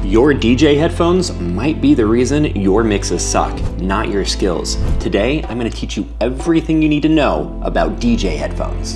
Your DJ headphones might be the reason your mixes suck, not your skills. Today, I'm going to teach you everything you need to know about DJ headphones.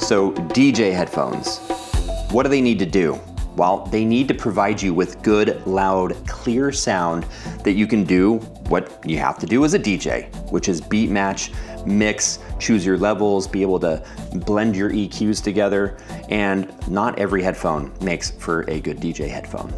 So, DJ headphones, what do they need to do? Well, they need to provide you with good, loud, clear sound that you can do what you have to do as a DJ, which is beat match, mix, choose your levels, be able to blend your EQs together, and not every headphone makes for a good DJ headphone.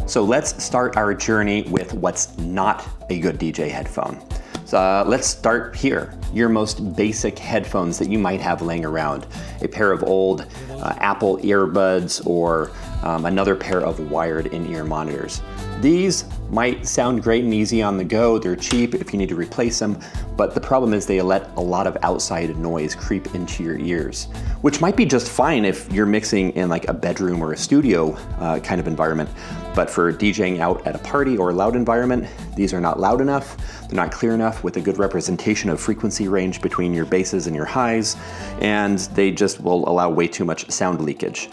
So let's start our journey with what's not a good DJ headphone. So let's start here. Your most basic headphones that you might have laying around. A pair of old Apple Earbuds or another pair of wired in-ear monitors. These might sound great and easy on the go. They're cheap if you need to replace them, but the problem is they let a lot of outside noise creep into your ears, which might be just fine if you're mixing in like a bedroom or a studio kind of environment. But for DJing out at a party or a loud environment, these are not loud enough. They're not clear enough with a good representation of frequency range between your basses and your highs, and they just will allow way too much sound leakage.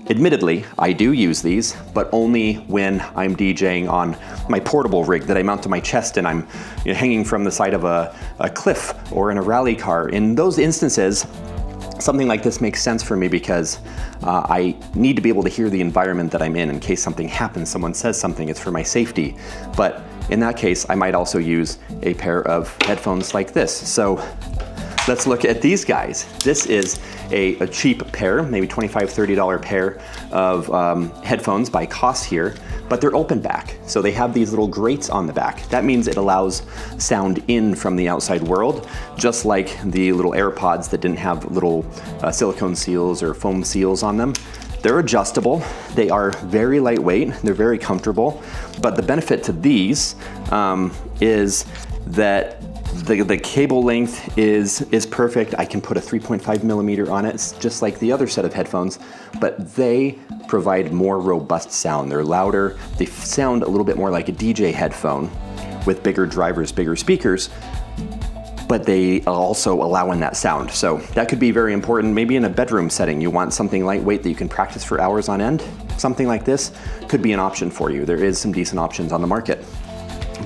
Admittedly, I do use these, but only when I'm DJing on my portable rig that I mount to my chest and I'm hanging from the side of a cliff or in a rally car. In those instances, something like this makes sense for me because I need to be able to hear the environment that I'm in case something happens, someone says something, it's for my safety. But in that case, I might also use a pair of headphones like this. So let's look at these guys. This is a cheap pair, maybe $25, $30 pair of headphones by Koss here, but they're open back. So they have these little grates on the back. That means it allows sound in from the outside world, just like the little AirPods that didn't have little silicone seals or foam seals on them. They're adjustable, they are very lightweight, they're very comfortable, but the benefit to these is that the cable length is perfect. I can put a 3.5 millimeter on it, it's just like the other set of headphones, but they provide more robust sound. They're louder, they sound a little bit more like a DJ headphone with bigger drivers, bigger speakers, but they also allow in that sound. So that could be very important. Maybe in a bedroom setting, you want something lightweight that you can practice for hours on end. Something like this could be an option for you. There is some decent options on the market.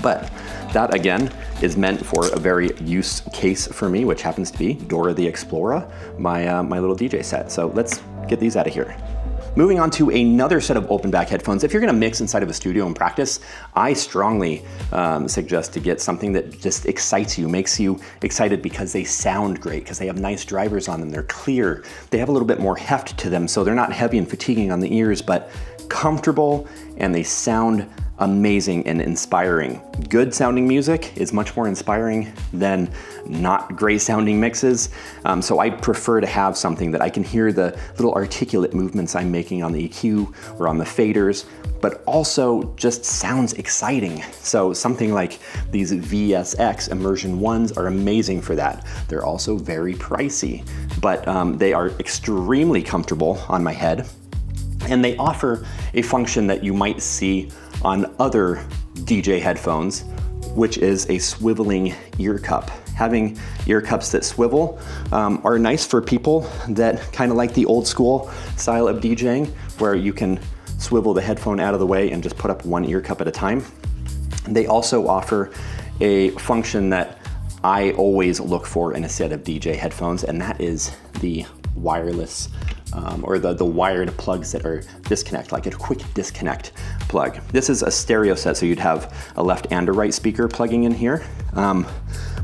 But that again is meant for a very use case for me, which happens to be Dora the Explorer, my little DJ set. So let's get these out of here. Moving on to another set of open back headphones. If you're gonna mix inside of a studio and practice, I strongly suggest to get something that just excites you, makes you excited because they sound great, because they have nice drivers on them, they're clear, they have a little bit more heft to them, so they're not heavy and fatiguing on the ears, but comfortable, and they sound amazing and inspiring. Good sounding music is much more inspiring than not great sounding mixes. So I prefer to have something that I can hear the little articulate movements I'm making on the EQ or on the faders, but also just sounds exciting. So something like these VSX Immersion 1s are amazing for that. They're also very pricey, but they are extremely comfortable on my head. And they offer a function that you might see on other DJ headphones, which is a swiveling ear cup. Having ear cups that swivel are nice for people that kind of like the old school style of DJing, where you can swivel the headphone out of the way and just put up one ear cup at a time. They also offer a function that I always look for in a set of DJ headphones, and that is the wireless or the wired plugs that are disconnect, like a quick disconnect plug. This is a stereo set, so you'd have a left and a right speaker plugging in here.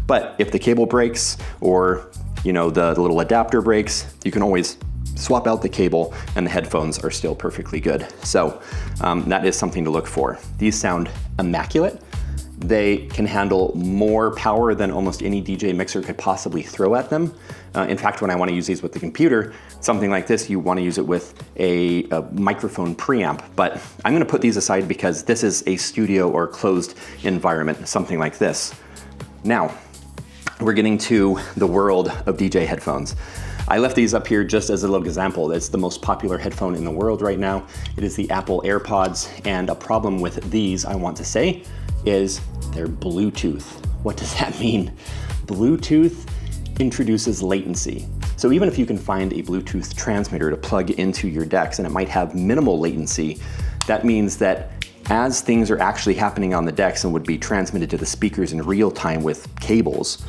But if the cable breaks or the little adapter breaks, you can always swap out the cable and the headphones are still perfectly good. So that is something to look for. These sound immaculate. They can handle more power than almost any DJ mixer could possibly throw at them. In fact, when I want to use these with the computer, something like this, you want to use it with a microphone preamp. But I'm going to put these aside because this is a studio or closed environment, something like this. Now, we're getting to the world of DJ headphones. I left these up here just as a little example. It's the most popular headphone in the world right now. It is the Apple AirPods, and a problem with these, I want to say, is they're Bluetooth. What does that mean? Bluetooth introduces latency. So even if you can find a Bluetooth transmitter to plug into your decks and it might have minimal latency, that means that as things are actually happening on the decks and would be transmitted to the speakers in real time with cables,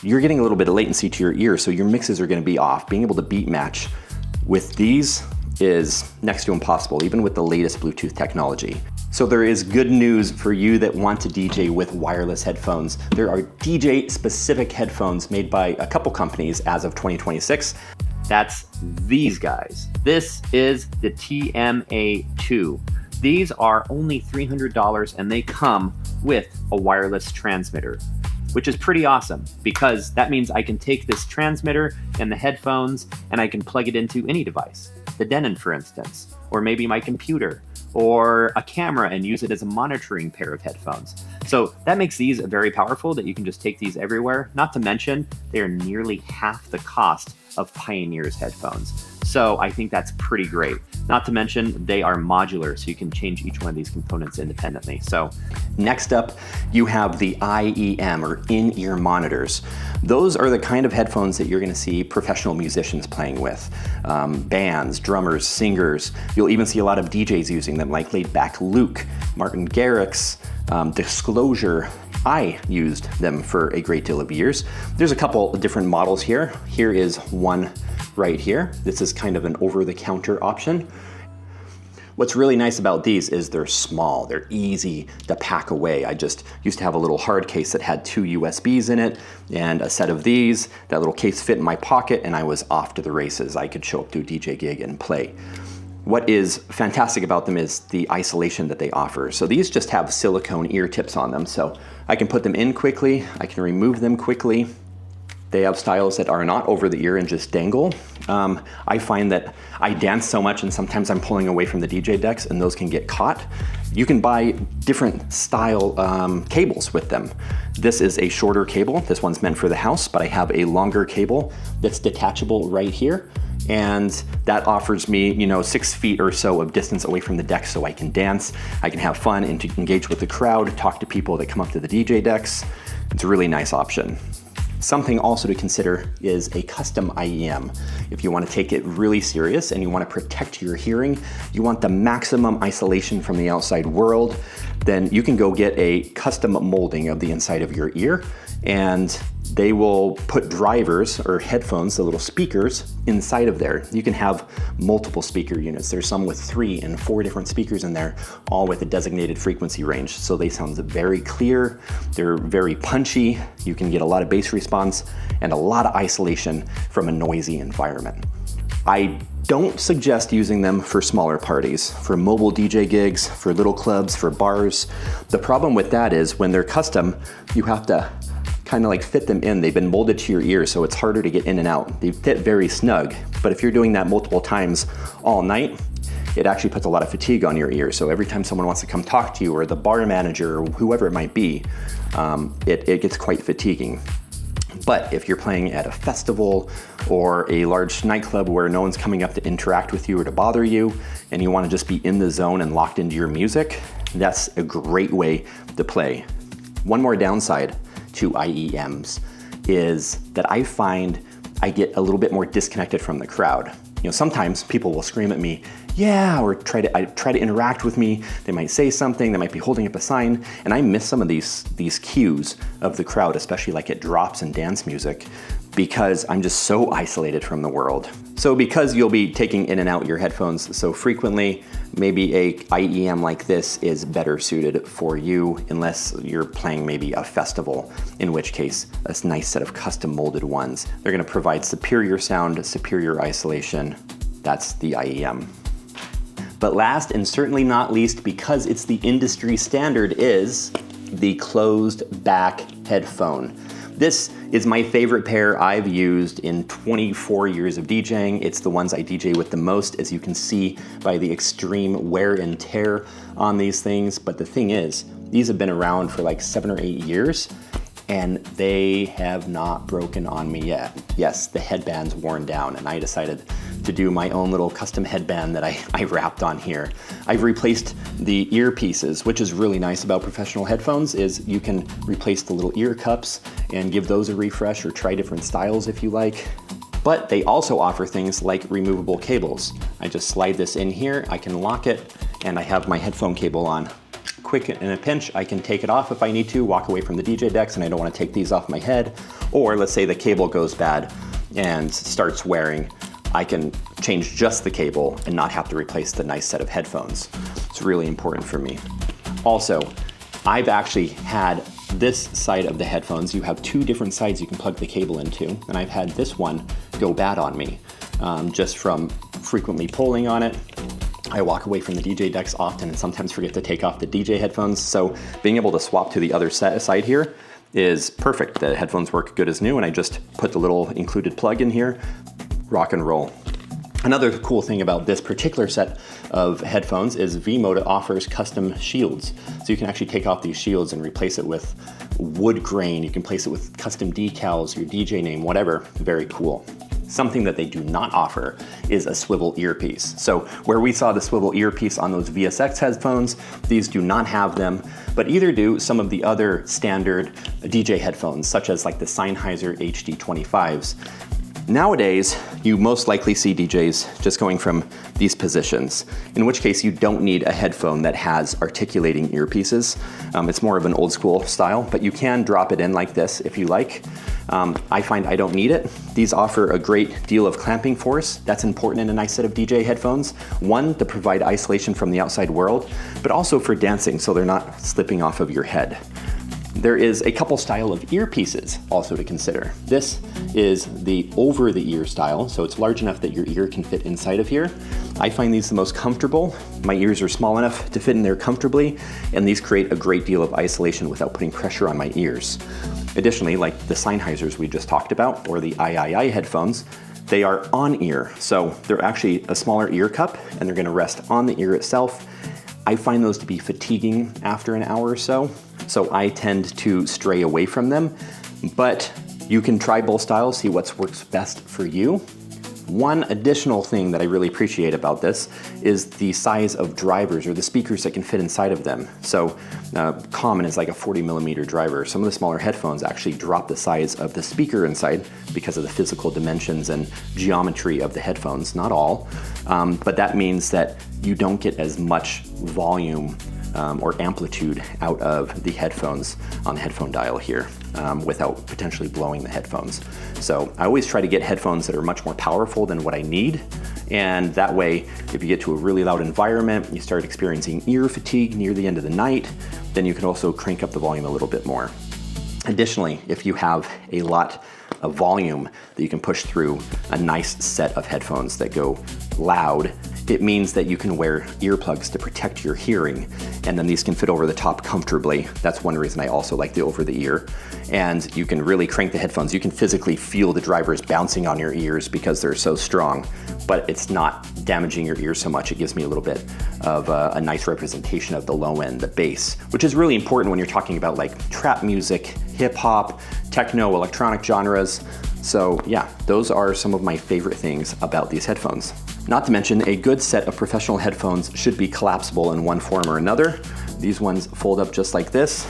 you're getting a little bit of latency to your ear, so your mixes are going to be off. Being able to beat match with these is next to impossible, even with the latest Bluetooth technology. So there is good news for you that want to DJ with wireless headphones. There are DJ-specific headphones made by a couple companies as of 2026. That's these guys. This is the TMA2. These are only $300 and they come with a wireless transmitter, which is pretty awesome because that means I can take this transmitter and the headphones and I can plug it into any device. The Denon, for instance, or maybe my computer, or a camera and use it as a monitoring pair of headphones. So that makes these very powerful that you can just take these everywhere. Not to mention, they're nearly half the cost of Pioneer's headphones. So I think that's pretty great. Not to mention, they are modular, so you can change each one of these components independently. So next up, you have the IEM, or in-ear monitors. Those are the kind of headphones that you're gonna see professional musicians playing with. Bands, drummers, singers. You'll even see a lot of DJs using them, like Laid Back Luke, Martin Garrix, Disclosure. I used them for a great deal of years. There's a couple of different models here. Here is one right here. This is kind of an over-the-counter option. What's really nice about these is they're small, they're easy to pack away. I just used to have a little hard case that had 2 USBs in it and a set of these. That little case fit in my pocket and I was off to the races. I could show up to a DJ gig and play. What is fantastic about them is the isolation that they offer. So these just have silicone ear tips on them. So I can put them in quickly, I can remove them quickly. They have styles that are not over the ear and just dangle. I find that I dance so much and sometimes I'm pulling away from the DJ decks and those can get caught. You can buy different style cables with them. This is a shorter cable. This one's meant for the house, but I have a longer cable that's detachable right here. And that offers me, 6 feet or so of distance away from the deck so I can dance, I can have fun and to engage with the crowd, talk to people that come up to the DJ decks. It's a really nice option. Something also to consider is a custom IEM. If you want to take it really serious and you want to protect your hearing, you want the maximum isolation from the outside world, then you can go get a custom molding of the inside of your ear, and they will put drivers or headphones, the little speakers, inside of there. You can have multiple speaker units. There's some with 3 and 4 different speakers in there, all with a designated frequency range. So they sound very clear, they're very punchy, you can get a lot of bass response and a lot of isolation from a noisy environment. I don't suggest using them for smaller parties, for mobile DJ gigs, for little clubs, for bars. The problem with that is when they're custom, you have to kind of like fit them in. They've been molded to your ear, so it's harder to get in and out. They fit very snug, but if you're doing that multiple times all night, it actually puts a lot of fatigue on your ear. So every time someone wants to come talk to you, or the bar manager, or whoever it might be, it gets quite fatiguing. But if you're playing at a festival or a large nightclub where no one's coming up to interact with you or to bother you, and you want to just be in the zone and locked into your music, that's a great way to play. One more downside to IEMs is that I find I get a little bit more disconnected from the crowd. Sometimes people will scream at me, yeah, or try to interact with me. They might say something, they might be holding up a sign, and I miss some of these cues of the crowd, especially like at drops and dance music, because I'm just so isolated from the world. So because you'll be taking in and out your headphones so frequently, maybe a IEM like this is better suited for you, unless you're playing maybe a festival, in which case a nice set of custom molded ones. They're gonna provide superior sound, superior isolation. That's the IEM. But last and certainly not least, because it's the industry standard, is the closed back headphone. This is my favorite pair I've used in 24 years of DJing. It's the ones I DJ with the most, as you can see by the extreme wear and tear on these things. But the thing is, these have been around for like 7 or 8 years, and they have not broken on me yet. Yes, the headband's worn down, and I decided to do my own little custom headband that I wrapped on here. I've replaced the earpieces, which is really nice about professional headphones, is you can replace the little ear cups and give those a refresh, or try different styles if you like. But they also offer things like removable cables. I just slide this in here, I can lock it, and I have my headphone cable on. Quick in a pinch, I can take it off if I need to, walk away from the DJ decks and I don't want to take these off my head. Or let's say the cable goes bad and starts wearing, I can change just the cable and not have to replace the nice set of headphones. It's really important for me. Also, I've actually had this side of the headphones, you have two different sides you can plug the cable into, and I've had this one go bad on me, just from frequently pulling on it. I walk away from the DJ decks often and sometimes forget to take off the DJ headphones, so being able to swap to the other side here is perfect. The headphones work good as new, and I just put the little included plug in here, rock and roll. Another cool thing about this particular set of headphones is V-Mode offers custom shields. So you can actually take off these shields and replace it with wood grain. You can place it with custom decals, your DJ name, whatever. Very cool. Something that they do not offer is a swivel earpiece. So where we saw the swivel earpiece on those VSX headphones, these do not have them, but either do some of the other standard DJ headphones, such as like the Sennheiser HD25s. Nowadays, you most likely see DJs just going from these positions, in which case you don't need a headphone that has articulating earpieces. It's more of an old school style, but you can drop it in like this if you like. I find I don't need it. These offer a great deal of clamping force. That's important in a nice set of DJ headphones. One, to provide isolation from the outside world, but also for dancing so they're not slipping off of your head. There is a couple style of earpieces also to consider. This is the over-the-ear style, so it's large enough that your ear can fit inside of here. I find these the most comfortable. My ears are small enough to fit in there comfortably, and these create a great deal of isolation without putting pressure on my ears. Additionally, like the Sennheisers we just talked about, or the III headphones, they are on-ear, so they're actually a smaller ear cup, and they're gonna rest on the ear itself. I find those to be fatiguing after an hour or so I tend to stray away from them, but you can try both styles, see what works best for you. One additional thing that I really appreciate about this is the size of drivers or the speakers that can fit inside of them. So common is like a 40mm driver. Some of the smaller headphones actually drop the size of the speaker inside because of the physical dimensions and geometry of the headphones. Not all, but that means that you don't get as much volume or amplitude out of the headphones on the headphone dial here without potentially blowing the headphones. So I always try to get headphones that are much more powerful than what I need. And that way, if you get to a really loud environment, you start experiencing ear fatigue near the end of the night, then you can also crank up the volume a little bit more. Additionally, if you have a lot of volume that you can push through a nice set of headphones that go loud, it means that you can wear earplugs to protect your hearing, and then these can fit over the top comfortably. That's one reason I also like the over the ear. And you can really crank the headphones. You can physically feel the drivers bouncing on your ears because they're so strong, but it's not damaging your ears so much. It gives me a little bit of a nice representation of the low end, the bass, which is really important when you're talking about like trap music, hip hop, techno, electronic genres. So yeah, those are some of my favorite things about these headphones. Not to mention, a good set of professional headphones should be collapsible in one form or another. These ones fold up just like this,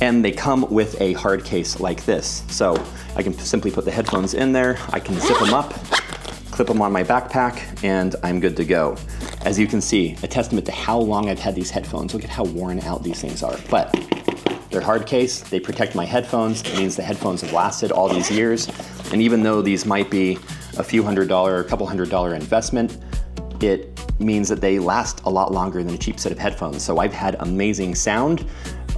and they come with a hard case like this. So I can simply put the headphones in there, I can zip them up, clip them on my backpack, and I'm good to go. As you can see, a testament to how long I've had these headphones. Look at how worn out these things are. But they're hard case, they protect my headphones. It means the headphones have lasted all these years. And even though these might be a few $100, a couple $100 investment, it means that they last a lot longer than a cheap set of headphones. So I've had amazing sound,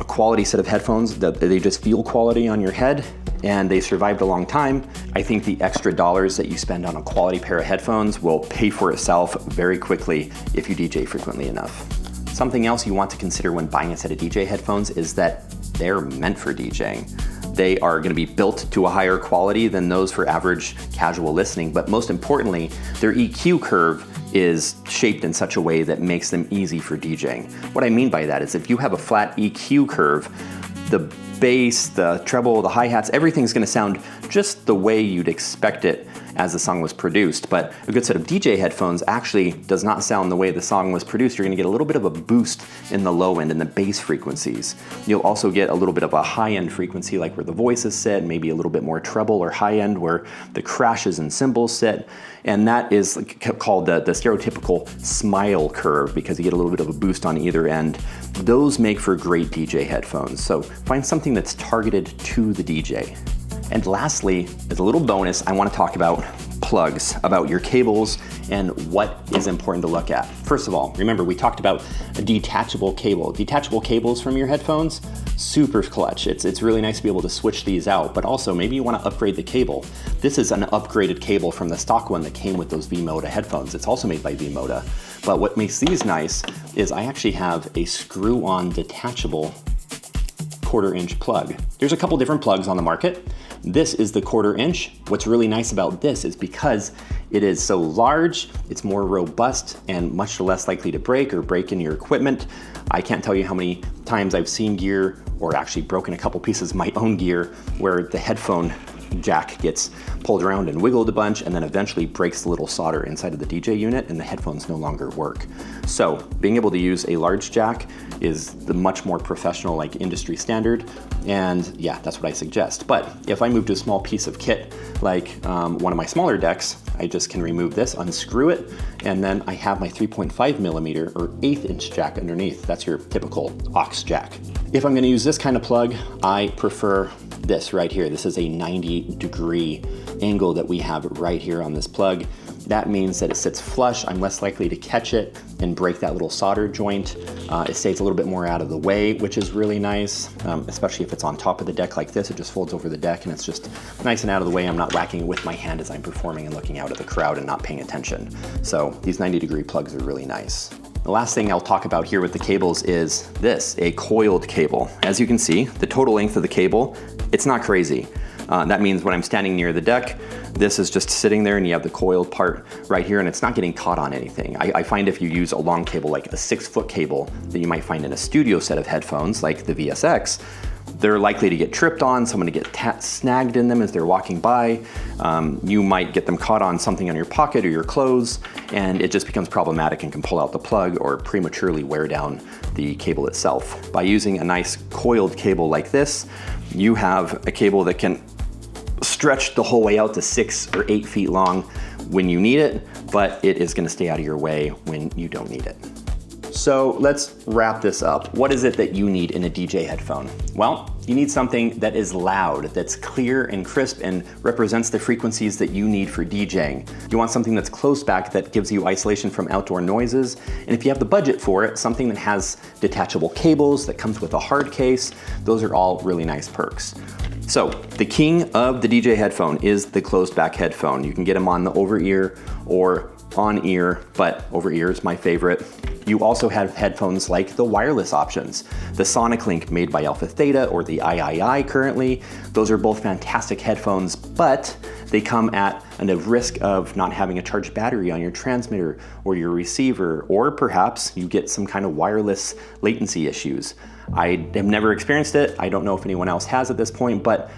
a quality set of headphones that they just feel quality on your head, and they survived a long time. I think the extra dollars that you spend on a quality pair of headphones will pay for itself very quickly if you DJ frequently enough. Something else you want to consider when buying a set of DJ headphones is that they're meant for DJing. They are going to be built to a higher quality than those for average casual listening, but most importantly, their EQ curve is shaped in such a way that makes them easy for DJing. What I mean by that is if you have a flat EQ curve, the bass, the treble, the hi-hats, everything's gonna sound just the way you'd expect it as the song was produced. But a good set of DJ headphones actually does not sound the way the song was produced. You're gonna get a little bit of a boost in the low end and the bass frequencies. You'll also get a little bit of a high-end frequency, like where the voices sit, maybe a little bit more treble or high-end where the crashes and cymbals sit. And that is called the stereotypical smile curve, because you get a little bit of a boost on either end. Those make for great DJ headphones. So find something that's targeted to the DJ. And lastly, as a little bonus, I want to talk about plugs, about your cables and what is important to look at. First of all, remember we talked about a detachable cable. Detachable cables from your headphones, super clutch. It's really nice to be able to switch these out, but also maybe you want to upgrade the cable. This is an upgraded cable from the stock one that came with those V-Moda headphones. It's also made by V-Moda. But what makes these nice is I actually have a screw-on detachable 1/4 inch plug. There's a couple different plugs on the market. This is the 1/4 inch. What's really nice about this is because it is so large, it's more robust and much less likely to break or break in your equipment. I can't tell you how many times I've seen gear, or actually broken a couple pieces of my own gear, where the headphone jack gets pulled around and wiggled a bunch and then eventually breaks the little solder inside of the DJ unit and the headphones no longer work. So being able to use a large jack is the much more professional, like industry standard, and yeah, that's what I suggest. But if I move to a small piece of kit like one of my smaller decks, I just can remove this, unscrew it, and then I have my 3.5 millimeter or 1/8 inch jack underneath. That's your typical aux jack. If I'm gonna use this kind of plug, I prefer this right here. This is a 90-degree angle that we have right here on this plug. That means that it sits flush. I'm less likely to catch it and break that little solder joint. It stays a little bit more out of the way, which is really nice, especially if it's on top of the deck like this. It just folds over the deck and it's just nice and out of the way. I'm not whacking it with my hand as I'm performing and looking out at the crowd and not paying attention. So these 90-degree plugs are really nice. The last thing I'll talk about here with the cables is this, a coiled cable. As you can see, the total length of the cable, it's not crazy. That means when I'm standing near the deck, this is just sitting there and you have the coiled part right here and it's not getting caught on anything. I find if you use a long cable, like a 6-foot cable that you might find in a studio set of headphones, like the VSX, they're likely to get tripped on, someone to get snagged in them as they're walking by. You might get them caught on something on your pocket or your clothes, and it just becomes problematic and can pull out the plug or prematurely wear down the cable itself. By using a nice coiled cable like this, you have a cable that can stretch the whole way out to 6 or 8 feet long when you need it, but it is gonna stay out of your way when you don't need it. So let's wrap this up. What is it that you need in a DJ headphone? Well, you need something that is loud, that's clear and crisp and represents the frequencies that you need for DJing. You want something that's close back that gives you isolation from outdoor noises. And if you have the budget for it, something that has detachable cables, that comes with a hard case, those are all really nice perks. So the king of the DJ headphone is the closed back headphone. You can get them on the over ear or on ear, but over ear is my favorite. You also have headphones like the wireless options, the Sonic Link made by Alpha Theta or the III currently. Those are both fantastic headphones, but they come at a risk of not having a charged battery on your transmitter or your receiver, or perhaps you get some kind of wireless latency issues. I have never experienced it. I don't know if anyone else has at this point, but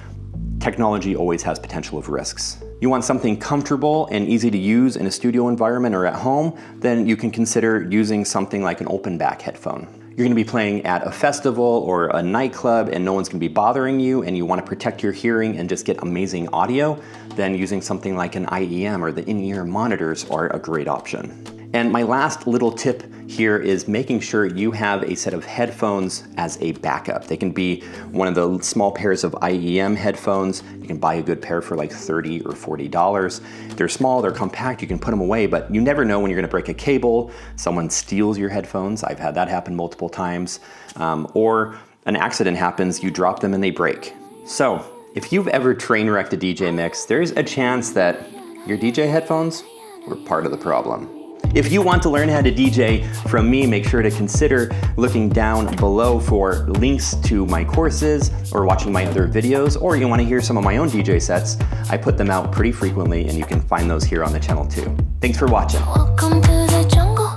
technology always has potential of risks. You want something comfortable and easy to use in a studio environment or at home, then you can consider using something like an open back headphone. You're gonna be playing at a festival or a nightclub and no one's gonna be bothering you and you wanna protect your hearing and just get amazing audio, then using something like an IEM or the in-ear monitors are a great option. And my last little tip here is making sure you have a set of headphones as a backup. They can be one of the small pairs of IEM headphones. You can buy a good pair for like $30 or $40. They're small, they're compact, you can put them away, but you never know when you're gonna break a cable, someone steals your headphones. I've had that happen multiple times. Or an accident happens, you drop them and they break. So if you've ever train wrecked a DJ mix, there's a chance that your DJ headphones were part of the problem. If you want to learn how to DJ from me, make sure to consider looking down below for links to my courses or watching my other videos, or you want to hear some of my own DJ sets. I put them out pretty frequently and you can find those here on the channel too. Thanks for watching. Welcome to the jungle.